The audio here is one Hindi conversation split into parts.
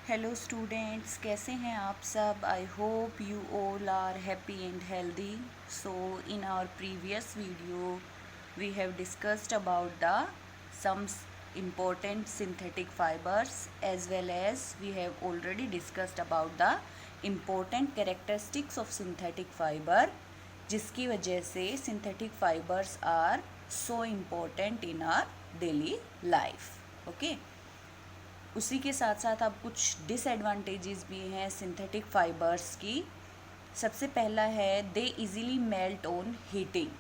हेलो स्टूडेंट्स, कैसे हैं आप सब? I hope you all are happy and healthy. So in our previous video we have discussed about the some important synthetic fibers, as well as we have already discussed about the important characteristics of synthetic fiber, जिसकी वजह से synthetic fibers are so important in our daily life. Okay. उसी के साथ साथ अब कुछ डिसएडवांटेजेस भी हैं सिंथेटिक फाइबर्स की. सबसे पहला है they easily melt on heating.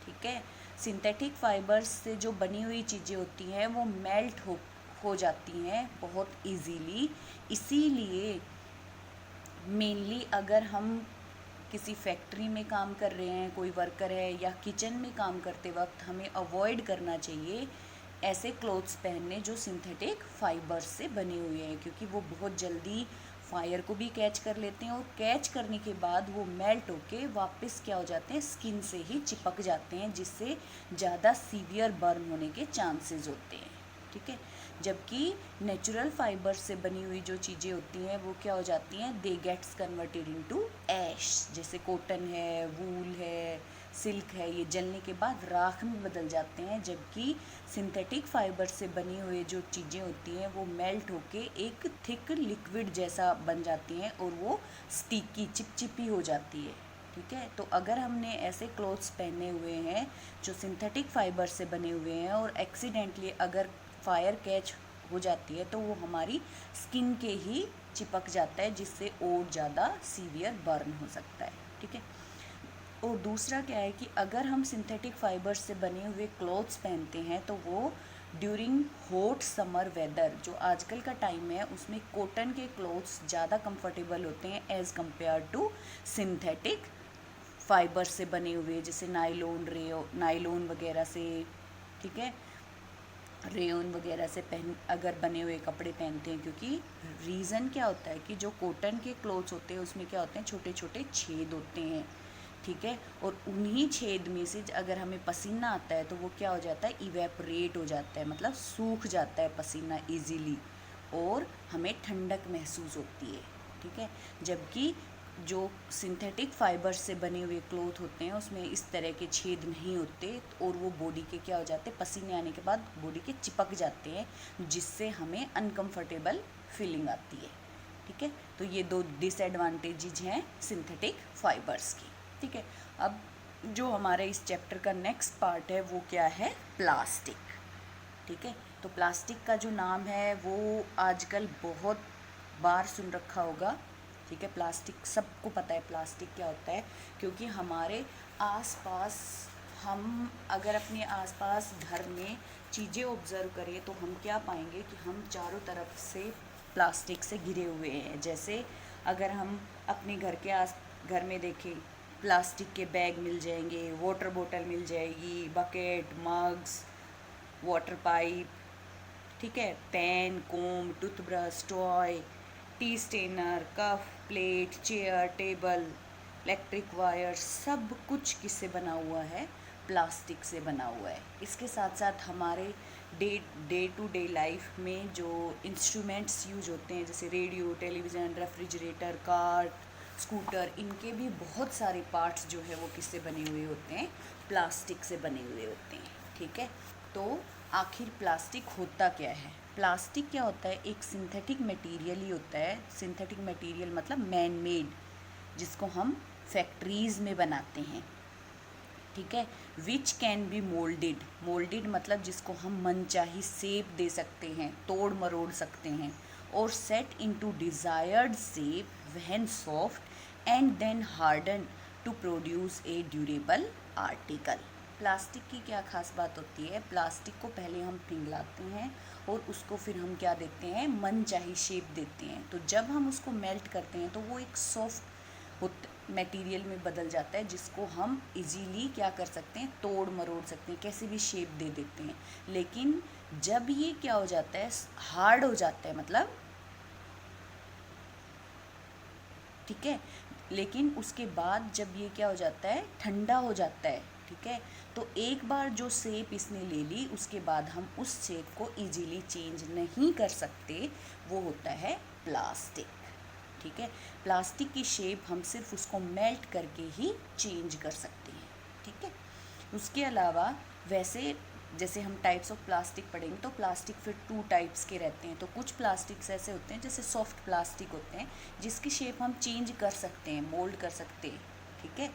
ठीक है, सिंथेटिक फाइबर्स से जो बनी हुई चीज़ें होती हैं वो मेल्ट हो जाती हैं बहुत इजीली. इसीलिए मेनली अगर हम किसी फैक्ट्री में काम कर रहे हैं, कोई वर्कर है, या किचन में काम करते वक्त हमें अवॉइड करना चाहिए ऐसे क्लोथ्स पहनने जो सिंथेटिक फाइबर से बने हुए हैं, क्योंकि वो बहुत जल्दी फायर को भी कैच कर लेते हैं और कैच करने के बाद वो मेल्ट होके वापस क्या हो जाते हैं, स्किन से ही चिपक जाते हैं, जिससे ज़्यादा सीवियर बर्न होने के चांसेस होते हैं. ठीक है, जबकि नेचुरल फाइबर से बनी हुई जो चीज़ें होती हैं वो क्या हो जाती हैं, दे गेट्स कन्वर्टेड इनटू ऐश. जैसे कॉटन है, वूल है, सिल्क है, ये जलने के बाद राख में बदल जाते हैं. जबकि सिंथेटिक फाइबर से बनी हुई जो चीज़ें होती हैं वो मेल्ट होके एक थिक लिक्विड जैसा बन जाती हैं और वो स्टिकी चिपचिपी हो जाती है. ठीक है, तो अगर हमने ऐसे क्लोथ्स पहने हुए हैं जो सिंथेटिक फाइबर से बने हुए हैं और एक्सीडेंटली अगर फायर कैच हो जाती है तो वो हमारी स्किन के ही चिपक जाता है, जिससे और ज़्यादा सीवियर बर्न हो सकता है. ठीक है, और दूसरा क्या है कि अगर हम सिंथेटिक फाइबर से बने हुए क्लोथ्स पहनते हैं तो वो ड्यूरिंग हॉट समर वेदर, जो आजकल का टाइम है, उसमें कॉटन के क्लोथ्स ज़्यादा कंफर्टेबल होते हैं as compare to synthetic fibre से बने हुए, जैसे नायलॉन वगैरह से. ठीक है, रेयन वगैरह से अगर बने हुए कपड़े पहनते हैं, क्योंकि रीज़न क्या होता है कि जो कॉटन के क्लोथ्स होते हैं उसमें क्या होते हैं, छोटे छोटे छेद होते हैं. ठीक है, और उन्हीं छेद में से अगर हमें पसीना आता है तो वो क्या हो जाता है, इवेपोरेट हो जाता है, मतलब सूख जाता है पसीना इजीली, और हमें ठंडक महसूस होती है. ठीक है, जबकि जो सिंथेटिक फाइबर से बने हुए क्लोथ होते हैं उसमें इस तरह के छेद नहीं होते और वो बॉडी के क्या हो जाते हैं, पसीने आने के बाद बॉडी के चिपक जाते हैं, जिससे हमें अनकंफर्टेबल फीलिंग आती है. ठीक है, तो ये दो डिसएडवांटेजेज हैं सिंथेटिक फाइबर्स की. ठीक है, अब जो हमारे इस चैप्टर का नेक्स्ट पार्ट है वो क्या है, प्लास्टिक. ठीक है, तो प्लास्टिक का जो नाम है वो आजकल बहुत बार सुन रखा होगा. ठीक है, प्लास्टिक सबको पता है प्लास्टिक क्या होता है, क्योंकि हमारे आसपास, हम अगर अपने आसपास घर में चीज़ें ऑब्ज़र्व करें तो हम क्या पाएंगे कि हम चारों तरफ से प्लास्टिक से घिरे हुए हैं. जैसे अगर हम अपने घर में देखें, प्लास्टिक के बैग मिल जाएंगे, वाटर बोतल मिल जाएगी, बकेट, मग्स, वाटर पाइप. ठीक है, pen, comb, toothbrush, toy, tea strainer, cup, plate, chair, table, electric wire, सब कुछ किससे बना हुआ है, प्लास्टिक से बना हुआ है. इसके साथ साथ हमारे डे टू डे लाइफ में जो इंस्ट्रूमेंट्स यूज होते हैं, जैसे radio, television, refrigerator, car, scooter, इनके भी बहुत सारे पार्ट्स जो है वो किससे बने हुए होते हैं, प्लास्टिक से बने हुए होते हैं. ठीक है, तो आखिर प्लास्टिक होता क्या है? प्लास्टिक क्या होता है, एक सिंथेटिक मटेरियल ही होता है. सिंथेटिक मटेरियल मतलब मैन मेड, जिसको हम फैक्ट्रीज़ में बनाते हैं. ठीक है, विच कैन बी मोल्डेड मतलब जिसको हम मनचाही शेप दे सकते हैं, तोड़ मरोड़ सकते हैं, और set into desired shape when soft and then harden to produce a durable article. Plastic की क्या खास बात होती है, प्लास्टिक को पहले हम पिघलाते हैं और उसको फिर हम क्या देते हैं, मनचाही शेप देते हैं. तो जब हम उसको मेल्ट करते हैं तो वो एक सॉफ्ट मटेरियल में बदल जाता है, जिसको हम इजीली क्या कर सकते हैं, तोड़ मरोड़ सकते हैं, कैसे भी शेप दे देते हैं. लेकिन जब ये क्या हो जाता है, हार्ड हो जाता है, मतलब ठीक है, लेकिन उसके बाद जब ये क्या हो जाता है, ठंडा हो जाता है, ठीक है। तो एक बार जो शेप इसने ले ली उसके बाद हम उस शेप को इजीली चेंज नहीं कर सकते, वो होता है प्लास्टिक। ठीक है, प्लास्टिक की शेप हम सिर्फ उसको मेल्ट करके ही चेंज कर सकते हैं। ठीक है, उसके अलावा वैसे जैसे हम टाइप्स ऑफ प्लास्टिक पढ़ेंगे तो प्लास्टिक फिर 2 टाइप्स के रहते हैं। तो कुछ प्लास्टिक्स ऐसे होते हैं जैसे सॉफ्ट प्लास्टिक होते हैं जिसकी शेप हम चेंज कर सकते हैं, मोल्ड कर सकते हैं। ठीक है,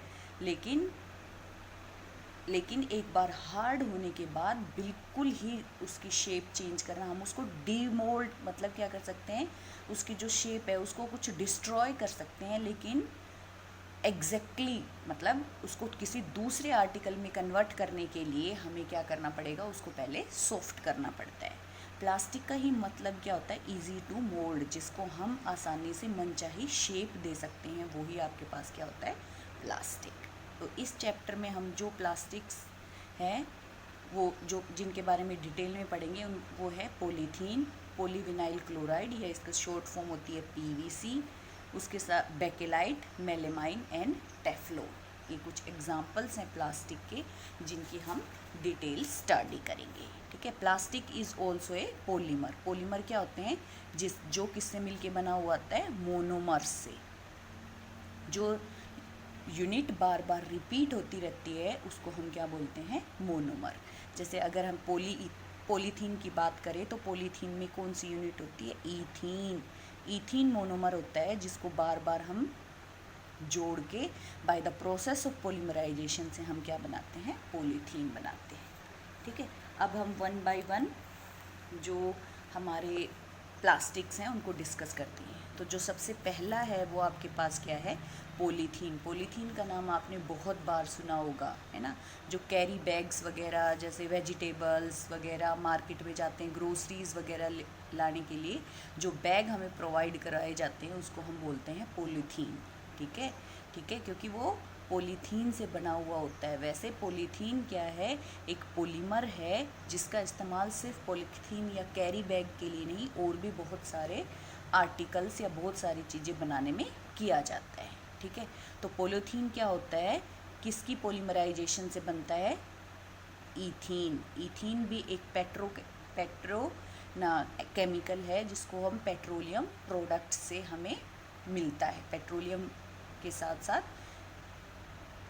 लेकिन एक बार हार्ड होने के बाद बिल्कुल ही उसकी शेप चेंज करना, हम उसको डीमोल्ड मतलब क्या कर सकते हैं, उसकी जो शेप है उसको कुछ डिस्ट्रॉय कर सकते हैं, लेकिन एग्जैक्टली मतलब उसको किसी दूसरे आर्टिकल में कन्वर्ट करने के लिए हमें क्या करना पड़ेगा, उसको पहले सॉफ्ट करना पड़ता है। प्लास्टिक का ही मतलब क्या होता है, इजी टू मोल्ड, जिसको हम आसानी से मनचाही शेप दे सकते हैं, वो ही आपके पास क्या होता है, प्लास्टिक। तो इस चैप्टर में हम जो प्लास्टिक्स हैं वो जो जिनके बारे में डिटेल में पढ़ेंगे वो है पॉलीथीन, पॉलीविनाइल क्लोराइड या इसका शॉर्ट फॉर्म होती है पीवीसी, उसके साथ बेकेलाइट, मेलेमाइन एंड टेफ्लोन। ये कुछ एग्जांपल्स हैं प्लास्टिक के जिनकी हम डिटेल स्टडी करेंगे। ठीक है, plastic is also a polymer. Polymer क्या होते हैं, जो किससे मिलके बना हुआ होता है, मोनोमर्स से। जो यूनिट बार बार रिपीट होती रहती है उसको हम क्या बोलते हैं, मोनोमर। जैसे अगर हम पॉलीथीन की बात करें तो पॉलीथीन में कौन सी यूनिट होती है, ईथीन। ईथीन मोनोमर होता है जिसको बार बार हम जोड़ के by the process of polymerisation से हम क्या बनाते हैं, पॉलीथीन बनाते हैं। ठीक है, अब हम वन बाय वन जो हमारे प्लास्टिक्स हैं उनको डिस्कस करते हैं। तो जो सबसे पहला है वो आपके पास क्या है, पॉलीथीन। पॉलीथीन का नाम आपने बहुत बार सुना होगा, है ना। जो कैरी बैग्स वगैरह, जैसे वेजिटेबल्स वगैरह मार्केट में जाते हैं, ग्रोसरीज़ वगैरह लाने के लिए जो बैग हमें प्रोवाइड कराए जाते हैं उसको हम बोलते हैं पॉलीथीन। ठीक है, ठीक है, क्योंकि वो पॉलीथीन से बना हुआ होता है। वैसे पॉलीथीन क्या है, एक पॉलीमर है जिसका इस्तेमाल सिर्फ पॉलीथीन या कैरी बैग के लिए नहीं, और भी बहुत सारे आर्टिकल्स या बहुत सारी चीज़ें बनाने में किया जाता है। ठीक है, तो पॉलीथीन क्या होता है, किसकी पॉलीमराइजेशन से बनता है, ईथीन। ईथीन भी एक पेट्रो केमिकल है जिसको हम पेट्रोलियम प्रोडक्ट से हमें मिलता है। पेट्रोलियम के साथ साथ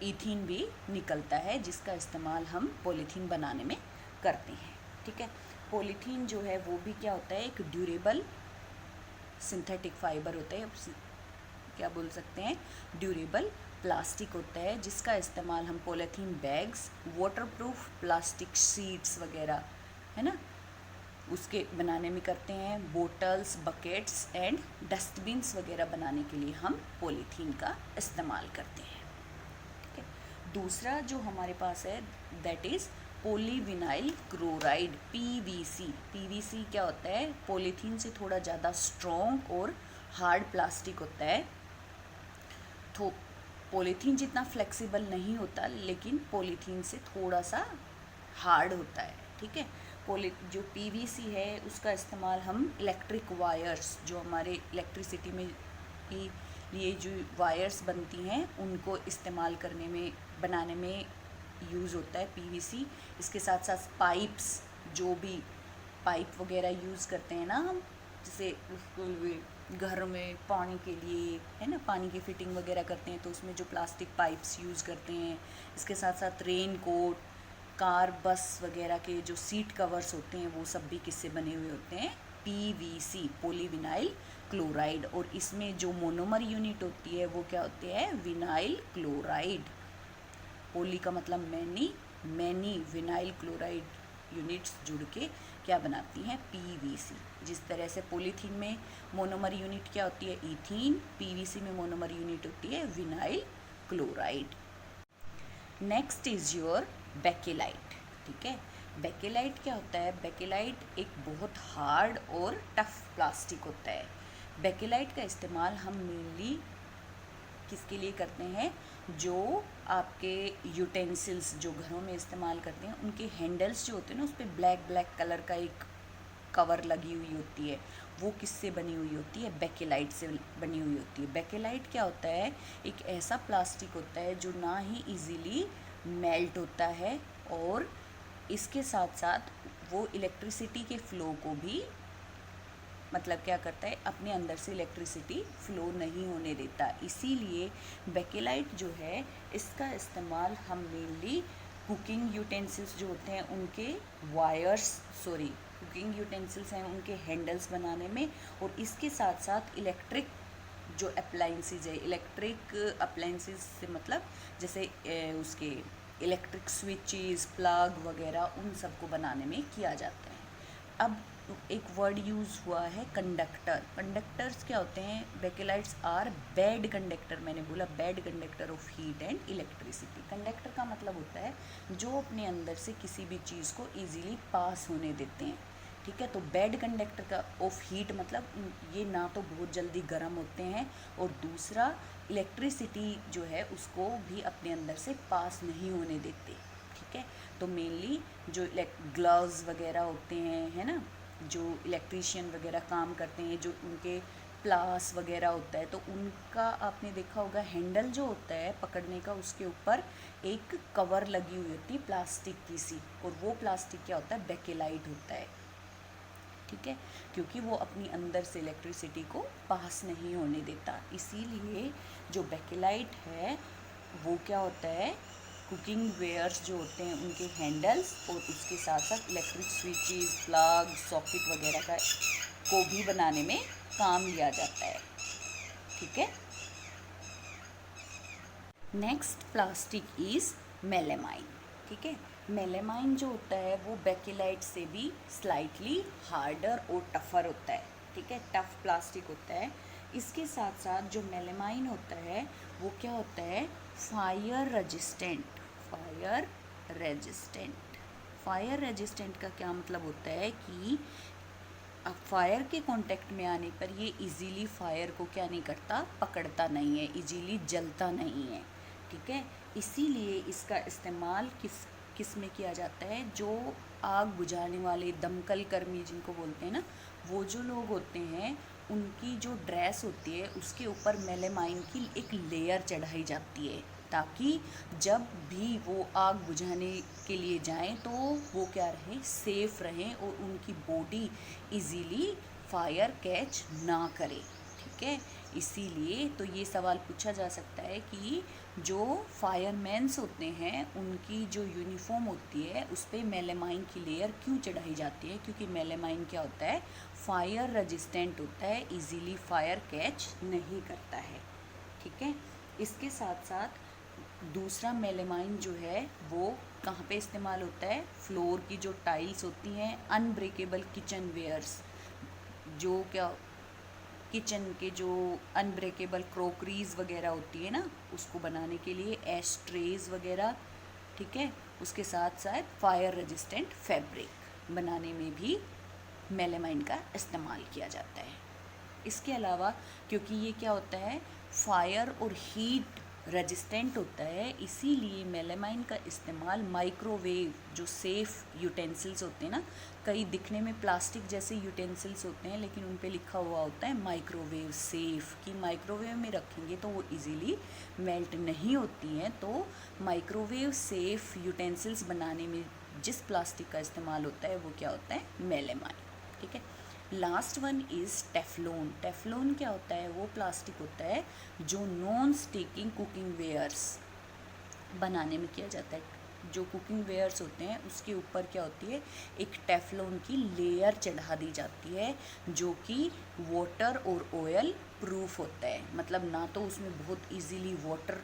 ईथीन भी निकलता है जिसका इस्तेमाल हम पॉलीथीन बनाने में करते हैं। ठीक है, पॉलीथीन जो है वो भी क्या होता है, एक ड्यूरेबल सिंथेटिक फाइबर होता है, क्या बोल सकते हैं, ड्यूरेबल प्लास्टिक होता है जिसका इस्तेमाल हम polythene bags, waterproof plastic sheets वगैरह, है ना, उसके बनाने में करते हैं। बोटल्स, बकेट्स एंड डस्टबिन्स वगैरह बनाने के लिए हम पॉलीथीन का इस्तेमाल करते हैं। ठीक है, दूसरा जो हमारे पास है that is polyvinyl chloride, PVC. PVC क्या होता है, पॉलीथीन से थोड़ा ज़्यादा स्ट्रॉन्ग और हार्ड प्लास्टिक होता है। तो पॉलीथीन जितना फ्लेक्सिबल नहीं होता लेकिन पॉलीथीन से थोड़ा सा हार्ड होता है। ठीक है, जो पीवीसी है उसका इस्तेमाल हम इलेक्ट्रिक वायर्स, जो हमारे इलेक्ट्रिसिटी में लिए जो वायर्स बनती हैं उनको इस्तेमाल करने में, बनाने में यूज़ होता है पीवीसी। इसके साथ साथ पाइप्स, जो भी पाइप वगैरह यूज़ करते हैं ना हम, जैसे घर में पानी के लिए, है ना, पानी की फिटिंग वगैरह करते हैं तो उसमें जो प्लास्टिक पाइप्स यूज़ करते हैं। इसके साथ साथ रेन कोट, कार, बस वगैरह के जो सीट कवर्स होते हैं वो सब भी किससे बने हुए होते हैं, पीवीसी, पॉलीविनाइल क्लोराइड। और इसमें जो मोनोमर यूनिट होती है वो क्या होती है, विनाइल क्लोराइड। पॉली का मतलब मैनी विनाइल क्लोराइड यूनिट्स जुड़ के क्या बनाती हैं, पीवीसी। जिस तरह से पॉलीथीन में मोनोमर यूनिट क्या होती है, ईथीन, पीवीसी में मोनोमर यूनिट होती है vinyl chloride. Next is your bakelite. ठीक है, बेकेलाइट क्या होता है, बेकेलाइट एक बहुत हार्ड और टफ प्लास्टिक होता है। बेकेलाइट का इस्तेमाल हम मेनली किसके लिए करते हैं, जो आपके यूटेंसिल्स जो घरों में इस्तेमाल करते हैं उनके हैंडल्स जो होते हैं ना उस पर ब्लैक कलर का एक कवर लगी हुई होती है, वो किससे बनी हुई होती है, बेकेलाइट से बनी हुई होती है। बेकेलाइट क्या होता है, एक ऐसा प्लास्टिक होता है जो ना ही इजीली मेल्ट होता है और इसके साथ साथ वो इलेक्ट्रिसिटी के फ़्लो को भी मतलब क्या करता है, अपने अंदर से इलेक्ट्रिसिटी फ़्लो नहीं होने देता। इसीलिए बेकेलाइट जो है इसका इस्तेमाल हम मेनली कुकिंग यूटेंसिल्स जो होते हैं उनके कुकिंग यूटेंसिल्स हैं उनके हैंडल्स बनाने में, और इसके साथ साथ इलेक्ट्रिक जो अप्लाइंसेज है, इलेक्ट्रिक अप्लाइंसेज से मतलब जैसे उसके इलेक्ट्रिक स्विचेस, प्लग वगैरह, उन सब को बनाने में किया जाता है। अब एक वर्ड यूज़ हुआ है कंडक्टर। कंडक्टर्स क्या होते हैं? बेकेलाइट्स आर बैड कंडक्टर। मैंने बोला bad conductor of heat and electricity. Conductor का मतलब होता है जो अपने अंदर से किसी भी चीज़ को इजीली पास होने देते हैं, ठीक है। तो बैड कंडक्टर का ऑफ हीट मतलब ये ना तो बहुत जल्दी गर्म होते हैं, और दूसरा इलेक्ट्रिसिटी जो है उसको भी अपने अंदर से पास नहीं होने देते, ठीक है। तो मेनली जो ग्लव्स वगैरह होते हैं, है ना, जो इलेक्ट्रीशियन वगैरह काम करते हैं, जो उनके प्लास वगैरह होता है, तो उनका आपने देखा होगा हैंडल जो होता है पकड़ने का, उसके ऊपर एक कवर लगी हुई होती है प्लास्टिक की सी, और वो प्लास्टिक क्या होता है? बेकेलाइट होता है, ठीक है, क्योंकि वो अपनी अंदर से इलेक्ट्रिसिटी को पास नहीं होने देता। इसीलिए जो बेकेलाइट है वो क्या होता है? कुकिंग वेयर्स जो होते हैं उनके हैंडल्स, और उसके साथ साथ इलेक्ट्रिक स्विचेस, प्लग, सॉकेट वगैरह का को भी बनाने में काम लिया जाता है, ठीक है। नेक्स्ट प्लास्टिक इज़ मेलेमाइन, ठीक है। मेलेमाइन जो होता है वो बेकेलाइट से भी स्लाइटली हार्डर और टफ़र होता है, ठीक है, टफ़ प्लास्टिक होता है। इसके साथ साथ जो मेलेमाइन होता है वो क्या होता है? Fire resistant. Fire resistant. Fire resistant का क्या मतलब होता है कि अब फायर के कांटेक्ट में आने पर ये इजीली फायर को क्या नहीं करता? पकड़ता नहीं है, इजीली जलता नहीं है, ठीक है। इसीलिए इसका इस्तेमाल किस में किया जाता है? जो आग बुझाने वाले दमकल कर्मी जिनको बोलते हैं ना, वो जो लोग होते हैं उनकी जो ड्रेस होती है उसके ऊपर मेलेमाइन की एक लेयर चढ़ाई जाती है, ताकि जब भी वो आग बुझाने के लिए जाएं तो वो क्या रहें? सेफ रहें, और उनकी बॉडी इजीली फायर कैच ना करे, ठीक है। इसीलिए तो ये सवाल पूछा जा सकता है कि जो फायरमैन्स होते हैं उनकी जो यूनिफॉर्म होती है उस पर मेलेमाइन की लेयर क्यों चढ़ाई जाती है? क्योंकि मेलेमाइन क्या होता है? फायर रेजिस्टेंट होता है, इजीली फायर कैच नहीं करता है, ठीक है। इसके साथ साथ दूसरा मेलेमाइन जो है वो कहाँ पे इस्तेमाल होता है? फ्लोर की जो टाइल्स होती हैं, अनब्रेकेबल किचन वेयर्स, जो क्या किचन के जो अनब्रेकेबल क्रोकरीज वगैरह होती है ना, उसको बनाने के लिए एस्ट्रेज वगैरह, ठीक है। उसके साथ साथ फायर रेजिस्टेंट फैब्रिक बनाने में भी मेलेमाइन का इस्तेमाल किया जाता है। इसके अलावा क्योंकि ये क्या होता है? फायर और हीट रेजिस्टेंट होता है, इसीलिए मेलेमाइन का इस्तेमाल माइक्रोवेव जो सेफ़ यूटेंसिल्स होते हैं ना, कई दिखने में प्लास्टिक जैसे यूटेंसिल्स होते हैं लेकिन उन पे लिखा हुआ होता है माइक्रोवेव सेफ़, कि माइक्रोवेव में रखेंगे तो वो इजीली मेल्ट नहीं होती हैं। तो माइक्रोवेव सेफ़ यूटेंसिल्स बनाने में जिस प्लास्टिक का इस्तेमाल होता है वो क्या होता है? मेलेमाइन, ठीक है। Last one is Teflon. Teflon क्या होता है? वो प्लास्टिक होता है जो नॉन स्टिकिंग कुकिंग वेयर्स बनाने में किया जाता है। जो कुकिंग वेयर्स होते हैं उसके ऊपर क्या होती है? एक टेफ्लॉन की लेयर चढ़ा दी जाती है जो कि वाटर और ऑयल प्रूफ होता है, मतलब ना तो उसमें बहुत इजीली वाटर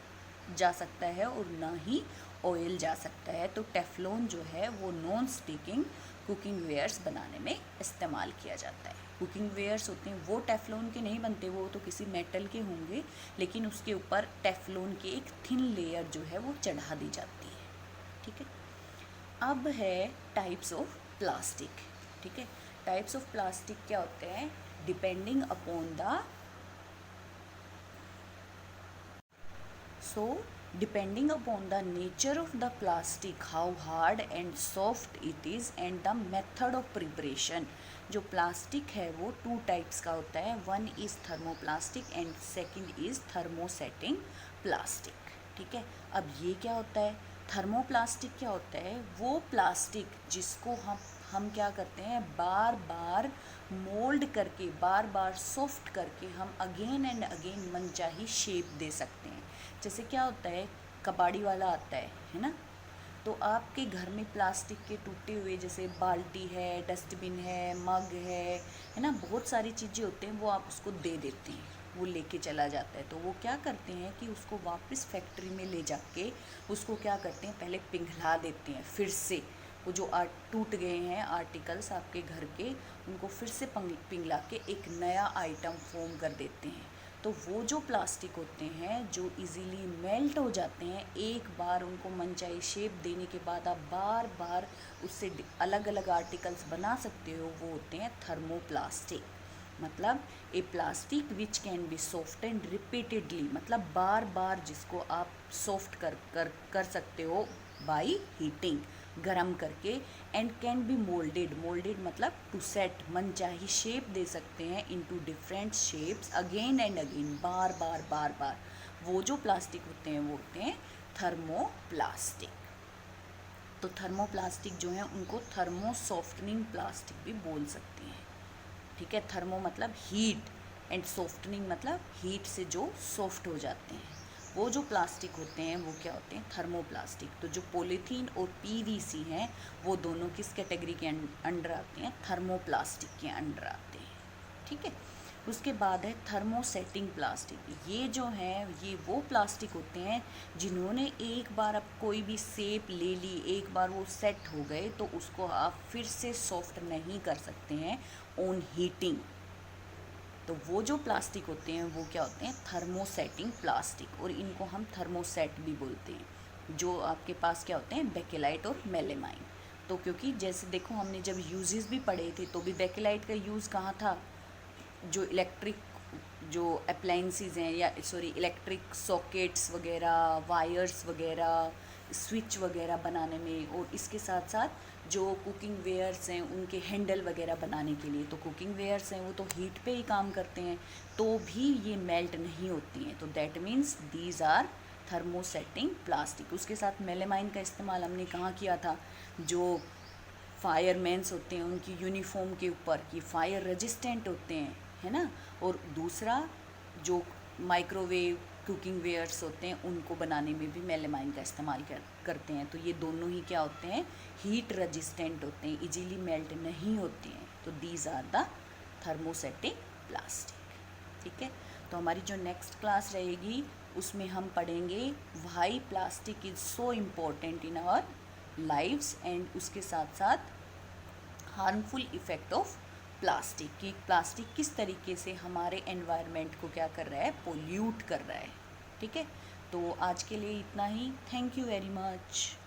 जा सकता है और ना ही ऑयल जा सकता है। तो टेफ्लॉन जो है वो नॉन स्टिकिंग कुकिंग वेयर्स बनाने में इस्तेमाल किया जाता है। कुकिंग वेयर्स होते हैं वो टेफ्लॉन के नहीं बनते, वो तो किसी मेटल के होंगे, लेकिन उसके ऊपर टेफ्लॉन की एक थिन लेयर जो है वो चढ़ा दी जाती है, ठीक है। अब है टाइप्स ऑफ प्लास्टिक, ठीक है। टाइप्स ऑफ प्लास्टिक क्या होते हैं? Depending upon the depending upon the nature of the plastic, how hard and soft it is and the method of preparation, जो प्लास्टिक है वो टू टाइप्स का होता है। One is thermoplastic and second is thermosetting plastic, ठीक है। अब ये क्या होता है? थर्मोप्लास्टिक क्या होता है? वो प्लास्टिक जिसको हम क्या करते हैं, बार बार मोल्ड करके, बार बार सॉफ्ट करके हम अगेन एंड अगेन मनचाही शेप दे सकते हैं। जैसे क्या होता है, कबाड़ी वाला आता है ना, तो आपके घर में प्लास्टिक के टूटे हुए जैसे बाल्टी है, डस्टबिन है, मग है ना, बहुत सारी चीज़ें होते हैं, वो आप उसको दे देते हैं, वो लेके चला जाता है। तो वो क्या करते हैं कि उसको वापस फैक्ट्री में ले जाके उसको क्या करते हैं, पहले पिघला देते हैं फिर से। वो जो टूट गए हैं आर्टिकल्स आपके घर के, उनको फिर से पिघला के एक नया आइटम फॉर्म कर देते हैं। तो वो जो प्लास्टिक होते हैं जो इजीली मेल्ट हो जाते हैं, एक बार उनको मनचाही शेप देने के बाद आप बार बार उससे अलग अलग आर्टिकल्स बना सकते हो, वो होते हैं थर्मोप्लास्टिक। मतलब a plastic which can be soft and repeatedly, मतलब बार बार जिसको आप सॉफ्ट कर सकते हो बाई हीटिंग, गरम करके, एंड कैन बी मोल्डेड मतलब टू सेट, मनचाही शेप दे सकते हैं into different shapes again and again, बार बार बार बार। वो जो प्लास्टिक होते हैं वो होते हैं थर्मोप्लास्टिक। तो थर्मोप्लास्टिक जो है उनको थर्मो सॉफ्टनिंग प्लास्टिक भी बोल सकते हैं। ठीक है, थर्मो मतलब हीट एंड सॉफ्टनिंग मतलब हीट से जो सॉफ्ट हो जाते हैं। वो जो प्लास्टिक होते हैं वो क्या होते हैं, थर्मोप्लास्टिक। तो जो पॉलीथीन और पीवीसी हैं वो दोनों किस कैटेगरी के अंडर आते हैं, थर्मोप्लास्टिक के अंडर आते हैं। ठीक है, उसके बाद है थर्मोसेटिंग प्लास्टिक। ये जो है ये वो प्लास्टिक होते हैं जिन्होंने एक बार अब कोई भी शेप ले ली, एक बार वो सेट हो गए, तो उसको आप फिर से सॉफ्ट नहीं कर सकते हैं ऑन हीटिंग। तो वो जो प्लास्टिक होते हैं वो क्या होते हैं, थर्मोसेटिंग प्लास्टिक, और इनको हम थर्मोसेट भी बोलते हैं। जो आपके पास क्या होते हैं, बेकेलाइट और मेलेमाइन। तो क्योंकि जैसे देखो हमने जब यूजेस भी पढ़े थे तो भी बेकेलाइट का यूज़ कहाँ था, जो इलेक्ट्रिक जो अप्लाइंसेस हैं, या सॉरी इलेक्ट्रिक सॉकेट्स वगैरह, वायर्स वगैरह, स्विच वगैरह बनाने में, और इसके साथ साथ जो कुकिंग वेयर्स हैं उनके हैंडल वगैरह बनाने के लिए। तो कुकिंग वेयर्स हैं वो तो हीट पे ही काम करते हैं, तो भी ये मेल्ट नहीं होती हैं। तो that means these are thermosetting plastic. उसके साथ मेलेमाइन का इस्तेमाल हमने कहाँ किया था, जो फायरमैन्स होते हैं उनकी यूनिफॉर्म के ऊपर, कि फायर रेजिस्टेंट होते हैं, है ना। और दूसरा जो माइक्रोवेव कुकिंग वेयर्स होते हैं उनको बनाने में भी मेलेमाइन का इस्तेमाल करते हैं। तो ये दोनों ही क्या होते हैं, हीट रेजिस्टेंट होते हैं, इजीली मेल्ट नहीं होते हैं। तो these are the thermosetting plastic. ठीक है, तो हमारी जो नेक्स्ट क्लास रहेगी उसमें हम पढ़ेंगे why plastic is so important in our lives, and उसके साथ साथ हार्मफुल इफ़ेक्ट ऑफ प्लास्टिक, कि प्लास्टिक किस तरीके से हमारे एनवायरनमेंट को क्या कर रहा है, पोल्यूट कर रहा है। ठीक है, तो आज के लिए इतना ही। Thank you very much.